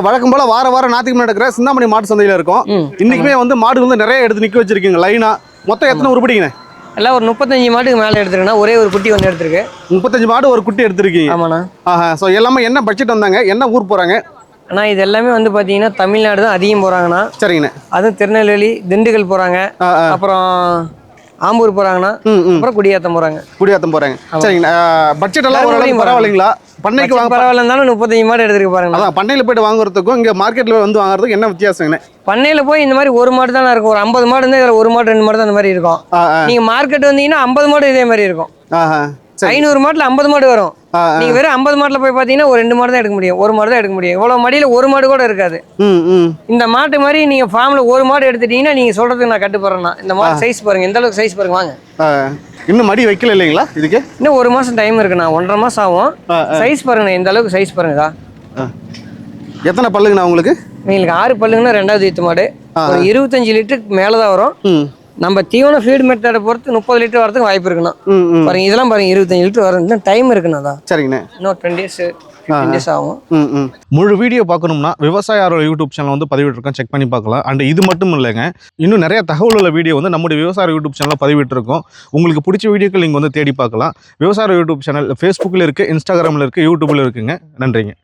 வழக்கம் போல வார வாரம் ஞாயிற்றுக்கிழமை நடக்கிற சிந்தாமணி மாட்டு சந்தையில இருக்கும். இன்னைக்குமே வந்து மாடு வந்து நிறைய எடுத்து நிக்க வச்சிருக்கீங்க லைனா. மொத்தம் எத்தனை உருப்படிங்கண்ணே? எல்லாம் ஒரு 35 மாட்டுக்கு மேலே எடுத்துருக்கேன்னா, ஒரே ஒரு குட்டி ஒன்று எடுத்துருக்கு. 35 மாடு ஒரு குட்டி எடுத்திருக்கீங்க. ஆமாண்ணா. ஸோ எல்லாமே என்ன பட்ஜெட் வந்தாங்க, என்ன ஊர் போறாங்க? அண்ணா இது எல்லாமே வந்து பார்த்தீங்கன்னா தமிழ்நாடு தான் அதிகம் போகிறாங்கண்ணா. சரிங்கண்ணே. அதுவும் திருநெல்வேலி, திண்டுக்கல் போகிறாங்க, அப்புறம் ஆம்பூர் போகிறாங்கண்ணா, அப்புறம் குடியாத்தம் போகிறாங்க. குடியாத்தம் போறாங்க. சரிங்கண்ணா. பட்ஜெட் எல்லாம் ஓரளவுக்கு பரவாயில்லைங்களா? பண்ணைக்கு வாங்க பரவாயில்ல இருந்தாலும் 35 மாடு எடுத்துருக்கு பாருங்க. அதான் பண்ணையில் போய்ட்டு வாங்குறதுக்கும் இங்கே மார்க்கெட்டில் வந்து வாங்குறதுக்கும் என்ன வித்தியாசங்கண்ணே? பண்ணையில் போய் இந்த மாதிரி ஒரு மாடு தானே இருக்கும். ஒரு 50 மாடு இருந்தால் இதில் ஒரு மாடு 2 மாடு தான் அந்த மாதிரி இருக்கும். நீங்கள் மார்க்கெட் வந்தீங்கன்னா 50 மாடு இதே மாதிரி இருக்கும். 500 மாட்டில் 50 மாடு வரும். நீங்க வெறும் 50 மாட்டில் போய் பார்த்தீங்கன்னா ஒரு 2 மாடு தான் எடுக்க முடியும், ஒரு மாடு தான் எடுக்க முடியும். இவ்வளோ மடியில் ஒரு மாடு கூட இருக்காது. இந்த மாட்டு மாதிரி நீங்கள் ஃபார்மில் ஒரு மாடு எடுத்துட்டீங்கன்னா நீங்கள் சொல்கிறதுக்கு நான் கட்டுப்படுறேன்னா. இந்த மாடு சைஸ் பாருங்க, எந்த அளவுக்கு சைஸ் பாருங்க. வாங்க. இன்னும் மடி வைக்கல இல்லைங்களா இதுக்கு? இன்னும் 1 மாதம் டைம் இருக்குண்ணா, 1.5 மாதம் ஆகும். சைஸ் பாருங்கண்ணா, எந்த அளவுக்கு சைஸ் பாருங்கதா. எத்தனை பல்லுங்கண்ணா உங்களுக்கு? எங்களுக்கு 6 பல்லுங்கன்னா 2வது ஈத்து மாடு. ஒரு 25 லிட்டருக்கு மேலே தான் வரும். நம்ம தீவன ஃபீட் மெத்தடை பொறுத்து 30 லிட்டர் வரதுக்கு வாய்ப்பு இருக்குண்ணா. பாருங்க இதெல்லாம் பாருங்க 25 லிட்டர் வரும். இன்னும் டைம் இருக்குண்ணா. சரிங்கண்ணா. இன்னும் 10 டேஸ் 15 டேஸ் ஆகும். முழு வீடியோ பார்க்கணும்னா விவசாய யூடியூப் சேனல் வந்து பதிவிட்டிருக்கோம், செக் பண்ணி பார்க்கலாம். அண்ட் இது மட்டும் இல்லைங்க, இன்னும் நிறைய தகவல் உள்ள வீடியோ வந்து நம்முடைய விவசாய யூடியூப் சேனலில் பதிவிட்டிருக்கோம். உங்களுக்கு பிடிச்ச வீடியோக்கள் நீங்கள் வந்து தேடி பார்க்கலாம். விவசாய யூடியூப் சேனல் ஃபேஸ்புக்கில் இருக்குது, இன்ஸ்டாகிராமில் இருக்குது, யூடியூப்பில் இருக்குங்க. நன்றிங்க.